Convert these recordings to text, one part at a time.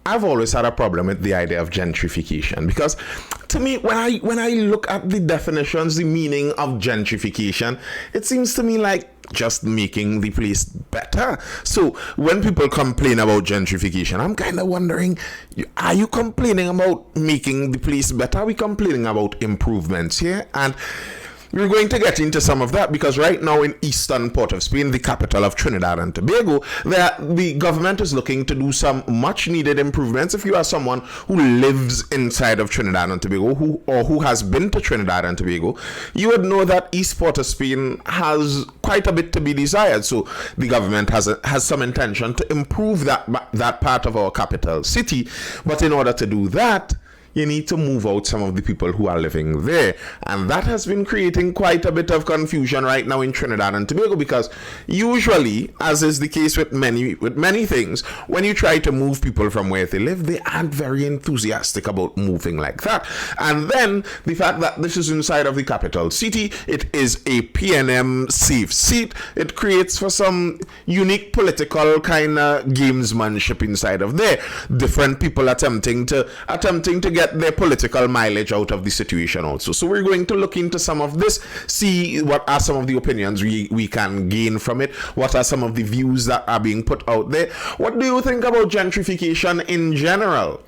I've always had a problem with the idea of gentrification because to me, when I look at the definitions, the meaning of gentrification, it seems to me like just making the place better. So when people complain about gentrification, I'm kind of wondering, are you complaining about making the place better? Are we complaining about improvements here? And we're going to get into some of that because right now in eastern Port of Spain, the capital of Trinidad and Tobago, the government is looking to do some much needed improvements. If you are someone who lives inside of Trinidad and Tobago who has been to Trinidad and Tobago, you would know that East Port of Spain has quite a bit to be desired. So the government has some intention to improve that part of our capital city. But in order to do that, you need to move out some of the people who are living there. And that has been creating quite a bit of confusion right now in Trinidad and Tobago because usually, as is the case with many things, when you try to move people from where they live, they aren't very enthusiastic about moving like that. And then the fact that this is inside of the capital city, it is a PNM safe seat, it creates for some unique political kind of gamesmanship inside of there. Different people attempting to get their political mileage out of the situation also. So we're going to look into some of this, see what are some of the opinions we can gain from it, what are some of the views that are being put out there. What do you think about gentrification in general?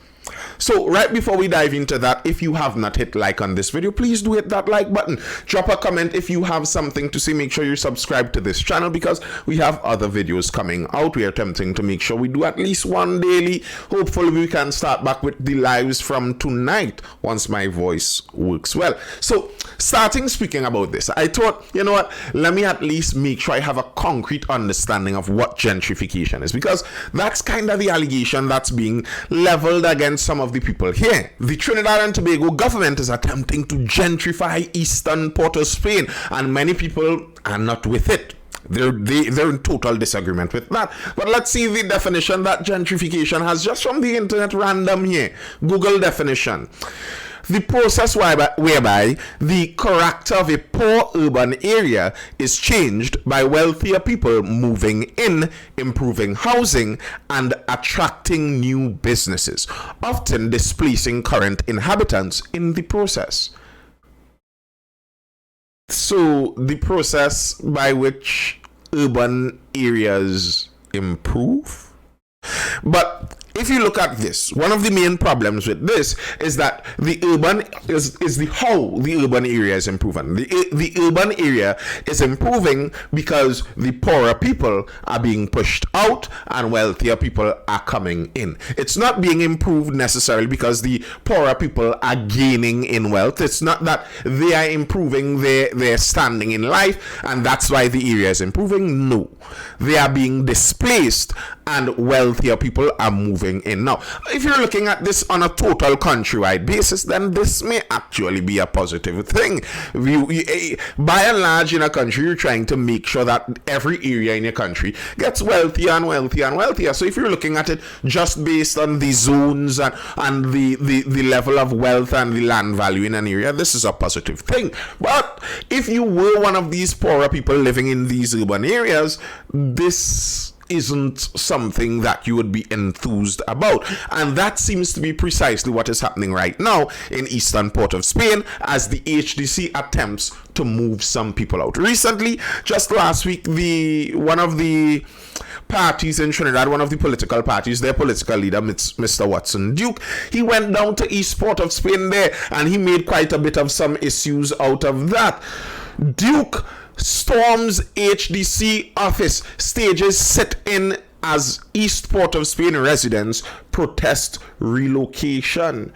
So right before we dive into that, if you have not hit like on this video, please do hit that like button. Drop a comment if you have something to say. Make sure you're subscribed to this channel because we have other videos coming out. We are attempting to make sure we do at least one daily. Hopefully we can start back with the lives from tonight once my voice works well. So starting speaking about this, I thought, you know what, let me at least make sure I have a concrete understanding of what gentrification is, because that's kind of the allegation that's being leveled against some of the people here. The Trinidad and Tobago government is attempting to gentrify eastern Port of Spain, and many people are not with it. They're in total disagreement with that. But let's see the definition that gentrification has just from the internet random here. Google definition. The process whereby the character of a poor urban area is changed by wealthier people moving in, improving housing, and attracting new businesses, often displacing current inhabitants in the process. So, the process by which urban areas improve? But if you look at this, one of the main problems with this is that the urban how the urban area is improving. The urban area is improving because the poorer people are being pushed out and wealthier people are coming in. It's not being improved necessarily because the poorer people are gaining in wealth. It's not that they are improving their standing in life and that's why the area is improving. No, they are being displaced and wealthier people are moving in. Now, if you're looking at this on a total countrywide basis, then this may actually be a positive thing. By and large, in a country, you're trying to make sure that every area in your country gets wealthier and wealthier and wealthier. So if you're looking at it just based on the zones and the level of wealth and the land value in an area, this is a positive thing. But if you were one of these poorer people living in these urban areas, this isn't something that you would be enthused about, and that seems to be precisely what is happening right now in eastern Port of Spain as the HDC attempts to move some people out. Recently, just last week, one of the parties in Trinidad, one of the political parties, their political leader, Mr. Watson Duke, he went down to East Port of Spain there and he made quite a bit of some issues out of that. Duke storms HDC office, stages sit-in as East Port of Spain residents protest relocation.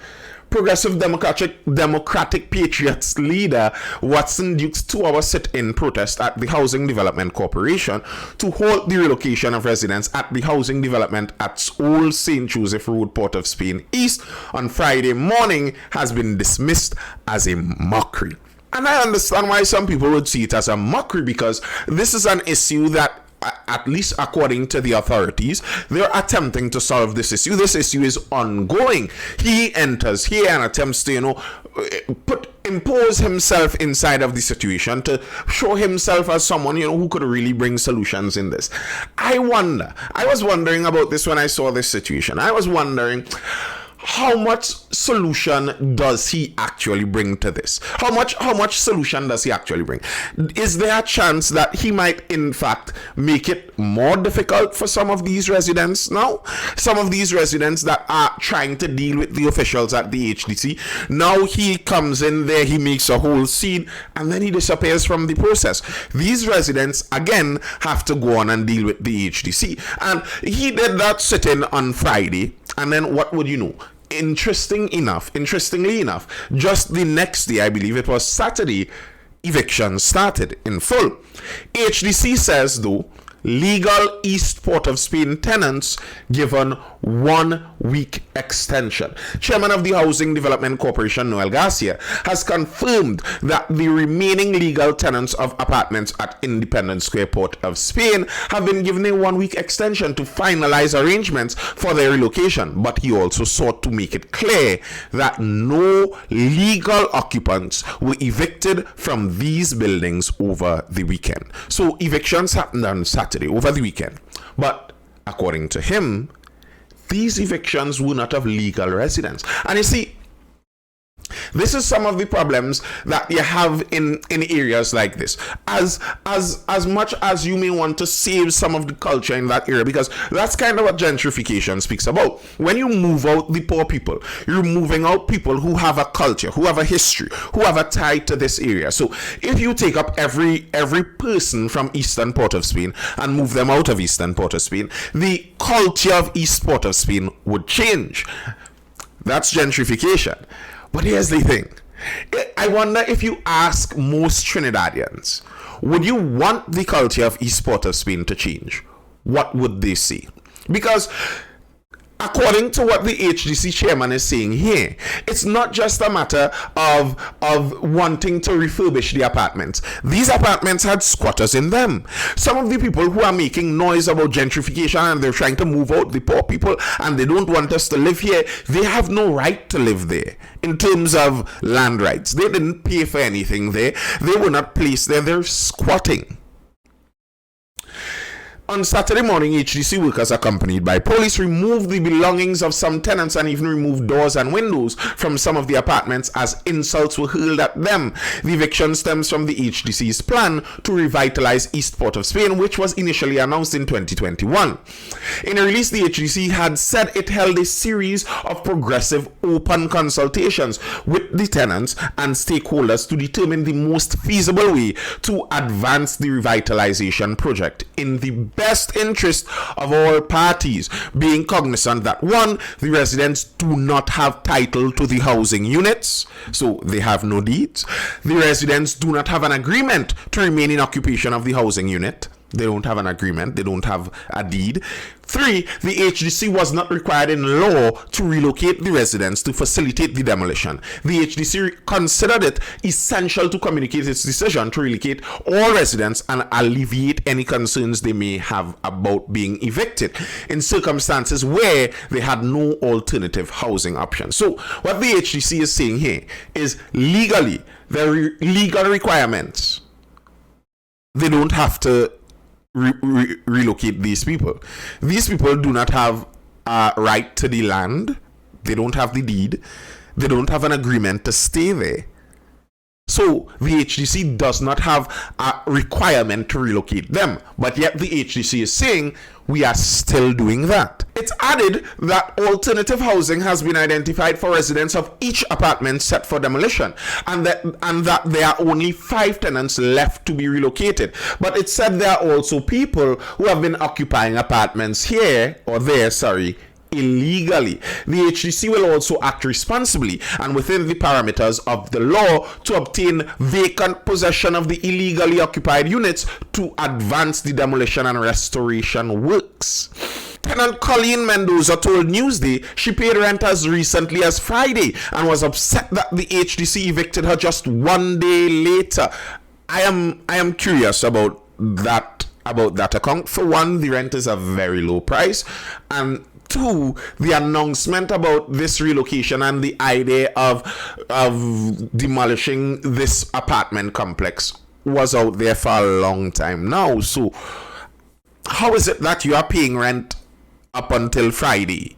Progressive Democratic Patriots leader Watson Duke's 2-hour sit-in protest at the Housing Development Corporation to halt the relocation of residents at the housing development at Old St. Joseph Road, Port of Spain East on Friday morning has been dismissed as a mockery. And I understand why some people would see it as a mockery, because this is an issue that, at least according to the authorities, they're attempting to solve this issue. This issue is ongoing. He enters here and attempts to, put impose himself inside of the situation, to show himself as someone, who could really bring solutions in this. I was wondering about this when I saw this situation. I was wondering, how much solution does he actually bring to this? How much solution does he actually bring? Is there a chance that he might in fact make it more difficult for some of these residents now? Some of these residents that are trying to deal with the officials at the HDC. Now he comes in there, he makes a whole scene, and then he disappears from the process. These residents again have to go on and deal with the HDC. And he did that sit-in on Friday, and then what would you know? Interestingly enough, just the next day, I believe it was Saturday, evictions started in full. HDC says, though, legal East Port of Spain tenants given 1 week extension. Chairman of the Housing Development Corporation, Noel Garcia, has confirmed that the remaining legal tenants of apartments at Independence Square, Port of Spain, have been given a 1 week extension to finalize arrangements for their relocation. But he also sought to make it clear that no legal occupants were evicted from these buildings over the weekend. So evictions happened on Saturday, over the weekend. But according to him, these evictions were not of legal residents. And you see, this is some of the problems that you have in areas like this. As much as you may want to save some of the culture in that area, because that's kind of what gentrification speaks about. When you move out the poor people, you're moving out people who have a culture, who have a history, who have a tie to this area. So if you take up every person from Eastern Port of Spain and move them out of Eastern Port of Spain, the culture of East Port of Spain would change. That's gentrification. But here's the thing. I wonder if you ask most Trinidadians, would you want the culture of East Port of Spain to change? What would they say? Because according to what the HDC chairman is saying here, it's not just a matter of wanting to refurbish the apartments. These apartments had squatters in them. Some of the people who are making noise about gentrification and they're trying to move out the poor people and they don't want us to live here, they have no right to live there in terms of land rights. They didn't pay for anything there. They were not placed there. They're squatting. On Saturday morning, HDC workers accompanied by police removed the belongings of some tenants and even removed doors and windows from some of the apartments as insults were hurled at them. The eviction stems from the HDC's plan to revitalize East Port of Spain, which was initially announced in 2021. In a release, the HDC had said it held a series of progressive open consultations with the tenants and stakeholders to determine the most feasible way to advance the revitalization project in the best interest of all parties, being cognizant that 1, the residents do not have title to the housing units, so they have no deeds. The residents do not have an agreement to remain in occupation of the housing unit. They don't have an agreement. They don't have a deed. 3, the HDC was not required in law to relocate the residents to facilitate the demolition. The HDC considered it essential to communicate its decision to relocate all residents and alleviate any concerns they may have about being evicted in circumstances where they had no alternative housing options. So what the HDC is saying here is legally, the legal requirements, they don't have to relocate these people. These people do not have a right to the land. They don't have the deed. They don't have an agreement to stay there. So the HDC does not have a requirement to relocate them. But yet the HDC is saying we are still doing that. It's added that alternative housing has been identified for residents of each apartment set for demolition, and that there are only 5 tenants left to be relocated. But it said there are also people who have been occupying apartments here or there, illegally. The HDC will also act responsibly and within the parameters of the law to obtain vacant possession of the illegally occupied units to advance the demolition and restoration works. Tenant Colleen Mendoza told Newsday she paid rent as recently as Friday and was upset that the HDC evicted her just 1 day later. I am curious about that account. For one, the rent is a very low price, and to the announcement about this relocation and the idea of demolishing this apartment complex was out there for a long time now. So how is it that you are paying rent up until Friday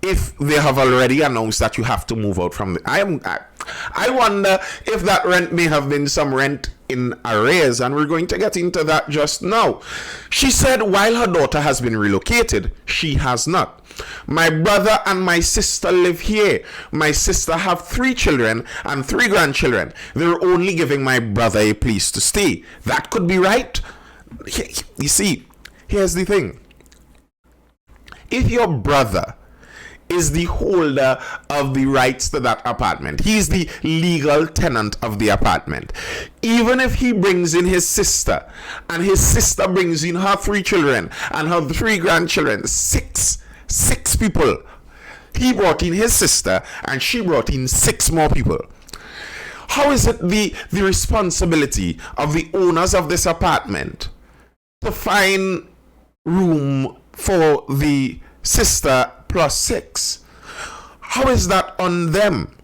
if they have already announced that you have to move out from the... I wonder if that rent may have been some rent in arrears, and we're going to get into that just now. She said while her daughter has been relocated, she has not. My brother and my sister live here. My sister have 3 children and 3 grandchildren. They're only giving my brother a place to stay. That could be right. You see, here's the thing. If your brother is the holder of the rights to that apartment, he's the legal tenant of the apartment, even if he brings in his sister and his sister brings in her 3 children and her 3 grandchildren, six people, he brought in his sister and she brought in 6 more people, how is it the responsibility of the owners of this apartment to find room for the sister plus 6? How is that on them?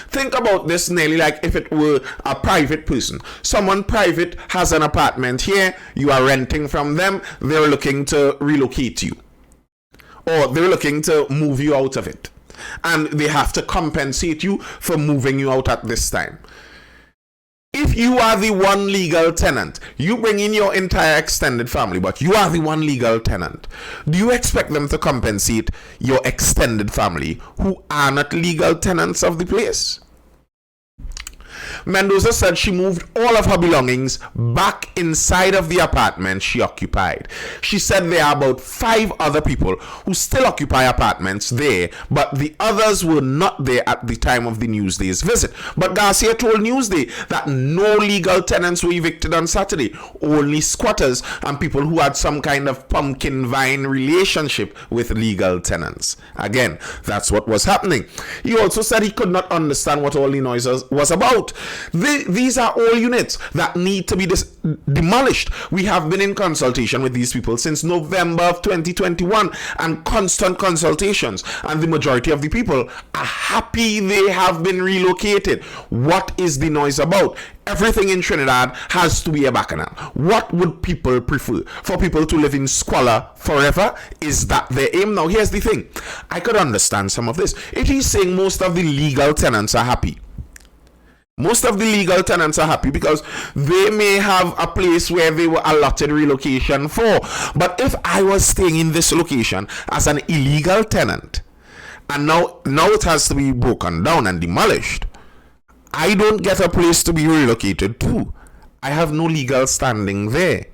Think about this nearly like if it were a private person. Someone private has an apartment here, you are renting from them, they're looking to relocate you, or they're looking to move you out of it, and they have to compensate you for moving you out at this time. If you are the one legal tenant, you bring in your entire extended family, but you are the one legal tenant, do you expect them to compensate your extended family who are not legal tenants of the place? Mendoza said she moved all of her belongings back inside of the apartment she occupied. She said there are about 5 other people who still occupy apartments there, but the others were not there at the time of the Newsday's visit. But Garcia told Newsday that no legal tenants were evicted on Saturday, only squatters and people who had some kind of pumpkin vine relationship with legal tenants. Again, that's what was happening. He also said he could not understand what all the noise was about. These are all units that need to be demolished. We have been in consultation with these people since November of 2021 and constant consultations, and the majority of the people are happy they have been relocated. What is the noise about? Everything in Trinidad has to be a bacchanal. What would people prefer? For people to live in squalor forever? Is that their aim? Now here's the thing. I could understand some of this. If he's saying most of the legal tenants are happy, most of the legal tenants are happy because they may have a place where they were allotted relocation for. But if I was staying in this location as an illegal tenant, and now it has to be broken down and demolished, I don't get a place to be relocated to. I have no legal standing there.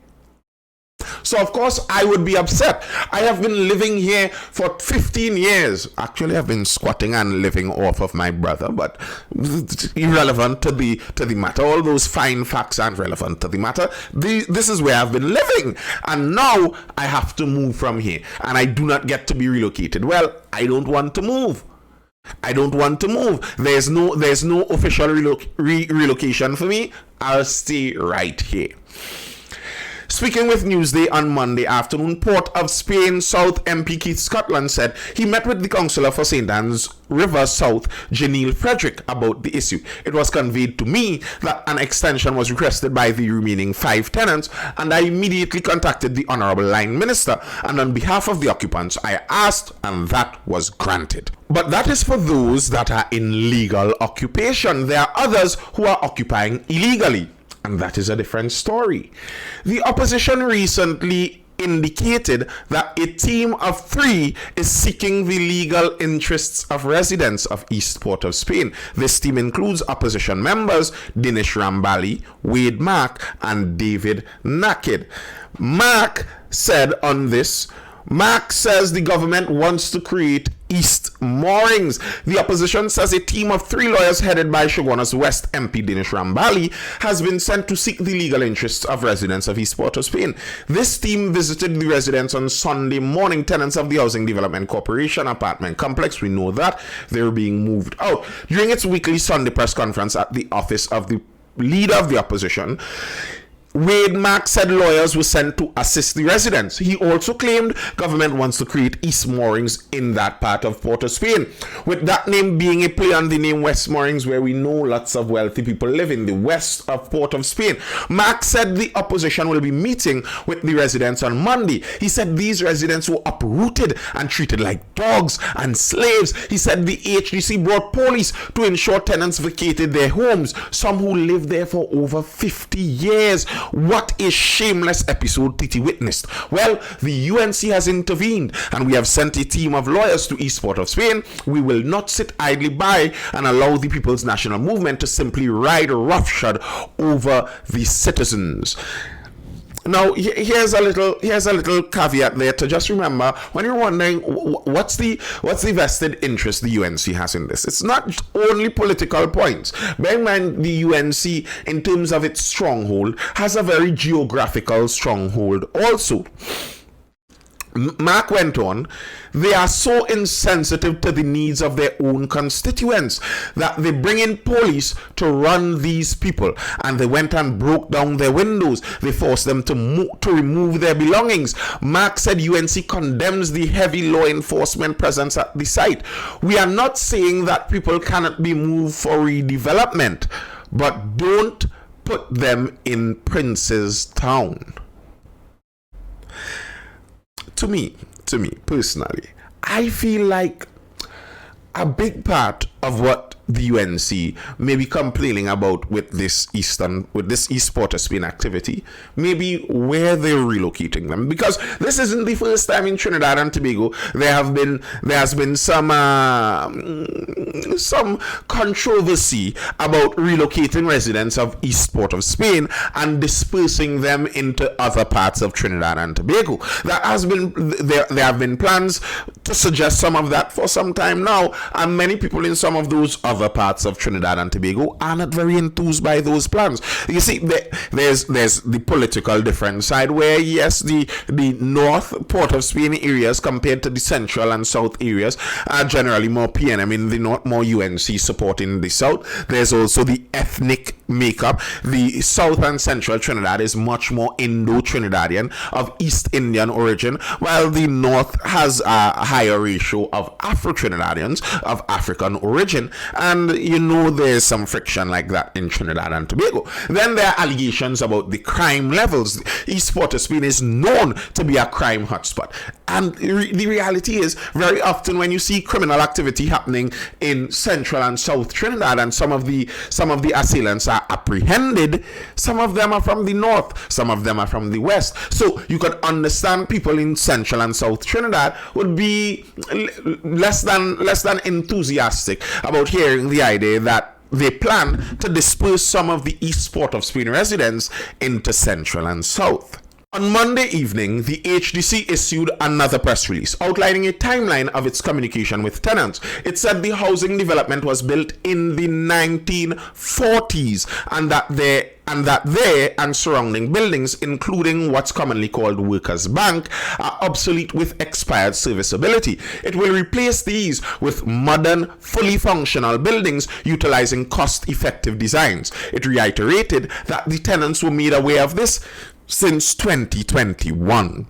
So of course I would be upset. I have been living here for 15 years. Actually, I've been squatting and living off of my brother, but irrelevant to the matter. All those fine facts aren't relevant to the matter. This is where I've been living, and now I have to move from here, and I do not get to be relocated. Well, I don't want to move. I don't want to move. There's no official relocation for me. I'll stay right here. Speaking with Newsday on Monday afternoon, Port of Spain South MP Keith Scotland said he met with the councillor for St. Anne's River South, Janelle Frederick, about the issue. It was conveyed to me that an extension was requested by the remaining 5 tenants, and I immediately contacted the Honourable Line Minister, and on behalf of the occupants, I asked, and that was granted. But that is for those that are in legal occupation. There are others who are occupying illegally, and that is a different story. The opposition recently indicated that a team of 3 is seeking the legal interests of residents of East Port of Spain. This team includes opposition members Dinesh Rambali, Wade Mark, and David Naked. Mark said on this, Mark says the government wants to create East Moorings. The opposition says a team of 3 lawyers headed by Shoguana's West MP Dinesh Rambali has been sent to seek the legal interests of residents of East Port of Spain. This team visited the residents on Sunday morning. Tenants of the Housing Development Corporation apartment complex, we know that they're being moved out. During its weekly Sunday press conference at the office of the leader of the opposition, Wade Mark said lawyers were sent to assist the residents. He also claimed government wants to create East Moorings in that part of Port of Spain, with that name being a play on the name West Moorings, where we know lots of wealthy people live in the west of Port of Spain. Mark said the opposition will be meeting with the residents on Monday. He said these residents were uprooted and treated like dogs and slaves. He said the HDC brought police to ensure tenants vacated their homes, some who lived there for over 50 years. What a shameless episode Titi witnessed. Well, the UNC has intervened and we have sent a team of lawyers to East Port of Spain. We will not sit idly by and allow the People's National Movement to simply ride roughshod over the citizens. Now, here's a little caveat there to just remember when you're wondering what's the vested interest the UNC has in this. It's not only political points. Bear in mind, the UNC, in terms of its stronghold, has a very geographical stronghold also. Mark went on, they are so insensitive to the needs of their own constituents that they bring in police to run these people, and they went and broke down their windows. They forced them to remove their belongings. Mark said UNC condemns the heavy law enforcement presence at the site. We are not saying that people cannot be moved for redevelopment, but don't put them in Prince's Town. To me personally, I feel like a big part of what the UNC may be complaining about with this East Port of Spain activity, maybe where they're relocating them, because this isn't the first time in Trinidad and Tobago there has been some controversy about relocating residents of East Port of Spain and dispersing them into other parts of Trinidad and Tobago. There have been plans to suggest some of that for some time now, and many people in some of those other parts of Trinidad and Tobago are not very enthused by those plans. You see, there's the political different side where, yes, the North Port of Spain areas compared to the Central and South areas are generally more PNM in the North, more UNC support in the South. There's also the ethnic makeup. The South and Central Trinidad is much more Indo-Trinidadian of East Indian origin, while the North has a higher ratio of Afro-Trinidadians of African origin, and there's some friction like that in Trinidad and Tobago. Then there are allegations about the crime levels. East Port of Spain is known to be a crime hotspot, and the reality is very often when you see criminal activity happening in Central and South Trinidad and some of the assailants are apprehended, some of them are from the North, some of them are from the West. So you could understand people in Central and South Trinidad would be less than enthusiastic about hearing the idea that they plan to disperse some of the East Port of Spain residents into Central and South. On Monday evening, the HDC issued another press release outlining a timeline of its communication with tenants. It said the housing development was built in the 1940s and that they and surrounding buildings, including what's commonly called Workers' Bank, are obsolete with expired serviceability. It will replace these with modern, fully functional buildings utilizing cost-effective designs. It reiterated that the tenants were made aware of this since 2021.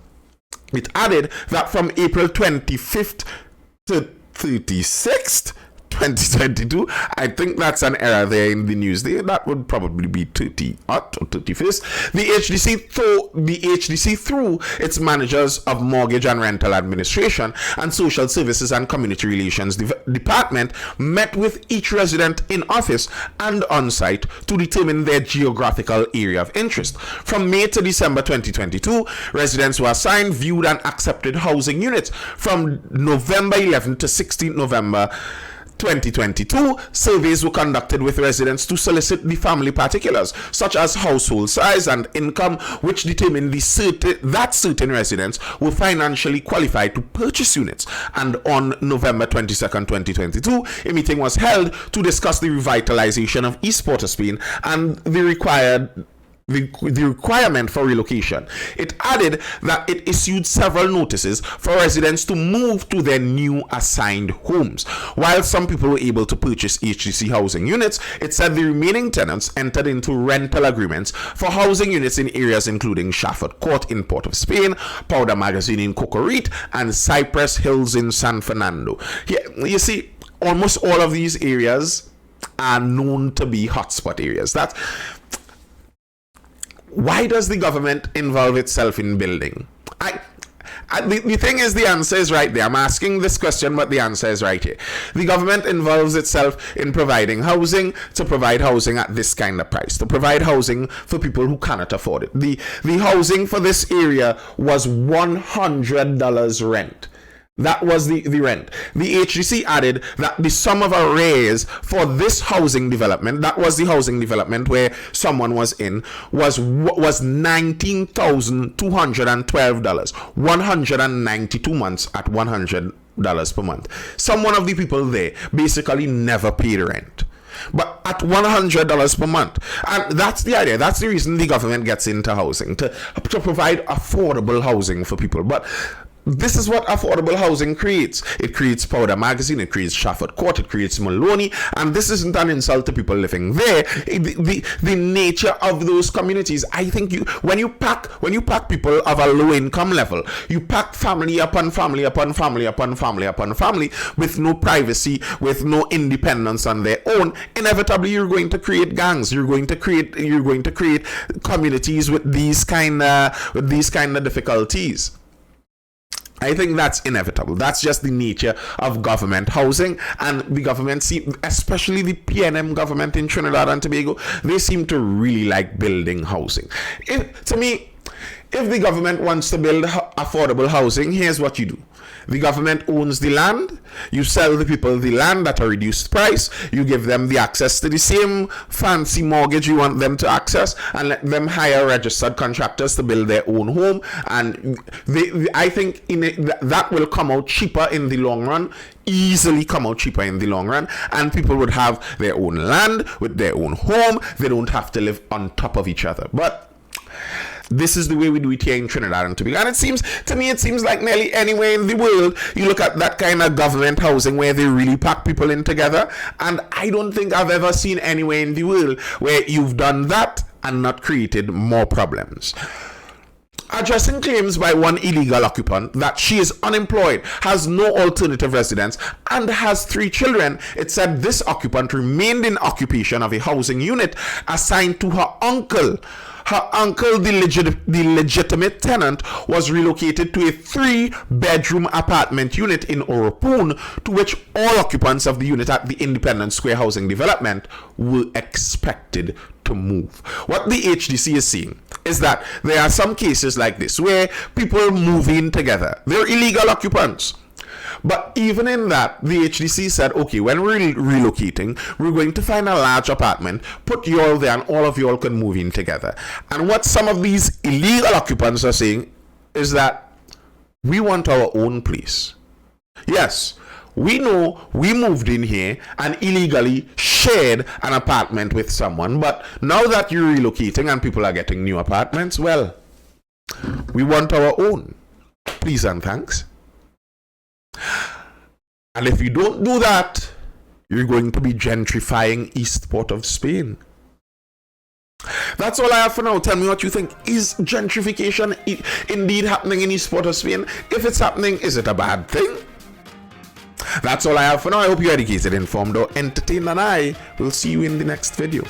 It added that from April 25th to 36th, 2022, I think that's an error there in the news there. That would probably be 30th or 31st. The HDC through its managers of mortgage and rental administration and social services and community relations department met with each resident in office and on site to determine their geographical area of interest. From May to December 2022, residents were assigned, viewed and accepted housing units. From November 11 to 16 November 2022, surveys were conducted with residents to solicit the family particulars, such as household size and income, which determined that certain residents were financially qualified to purchase units. And on November 22nd, 2022, a meeting was held to discuss the revitalization of East Port of Spain and the required the requirement for relocation, it added that it issued several notices for residents to move to their new assigned homes. While some people were able to purchase HDC housing units, it said the remaining tenants entered into rental agreements for housing units in areas including Shafford Court in Port of Spain, Powder Magazine in Cocorite, and Cypress Hills in San Fernando. Here, you see, almost all of these areas are known to be hotspot areas. Why does the government involve itself in building? The thing is, the answer is right there. I'm asking this question, but the answer is right here. The government involves itself in providing housing, to provide housing at this kind of price, to provide housing for people who cannot afford it. The housing for this area was $100 rent. That was the rent. The HDC added that the sum of arrears for this housing development, that was the housing development where someone was in, was $19,212, 192 months at $100 per month. One of the people there basically never paid rent, but at $100 per month. And that's the idea. That's the reason the government gets into housing, to provide affordable housing for people. But this is what affordable housing creates. It creates Powder Magazine, it creates Shafford Court, it creates Maloney, and this isn't an insult to people living there. The nature of those communities, I think, when you pack people of a low income level, you pack family upon family upon family upon family upon family with no privacy, with no independence on their own. Inevitably, you're going to create gangs. You're going to create communities with these kind of difficulties. I think that's inevitable. That's just the nature of government housing, and the government, especially the PNM government in Trinidad and Tobago, they seem to really like building housing. To me, if the government wants to build affordable housing, here's what you do. The government owns the land. You sell the people the land at a reduced price. You give them the access to the same fancy mortgage you want them to access, and let them hire registered contractors to build their own home. And I think that will come out cheaper in the long run, easily come out cheaper in the long run, and people would have their own land with their own home. They don't have to live on top of each other. But this is the way we do it here in Trinidad and Tobago. And it seems like nearly anywhere in the world, you look at that kind of government housing where they really pack people in together. And I don't think I've ever seen anywhere in the world where you've done that and not created more problems. Addressing claims by one illegal occupant that she is unemployed, has no alternative residence, and has 3 children, it said this occupant remained in occupation of a housing unit assigned to her uncle. Her uncle, the legitimate tenant, was relocated to a 3-bedroom apartment unit in Oropoon, to which all occupants of the unit at the Independence Square housing development were expected to move. What the HDC is saying is that there are some cases like this where people move in together. They're illegal occupants. But even in that, the HDC said, okay, when we're relocating, we're going to find a large apartment, put you all there, and all of you all can move in together. And what some of these illegal occupants are saying is that we want our own place. Yes, we know we moved in here and illegally shared an apartment with someone, but now that you're relocating and people are getting new apartments, well, we want our own. Please and thanks. And if you don't do that, you're going to be gentrifying East Port of Spain. That's all I have for now. Tell me what you think. Is gentrification indeed happening in East Port of Spain? If it's happening, is it a bad thing? That's all I have for now. I hope you're educated, informed, or entertained, and I will see you in the next video.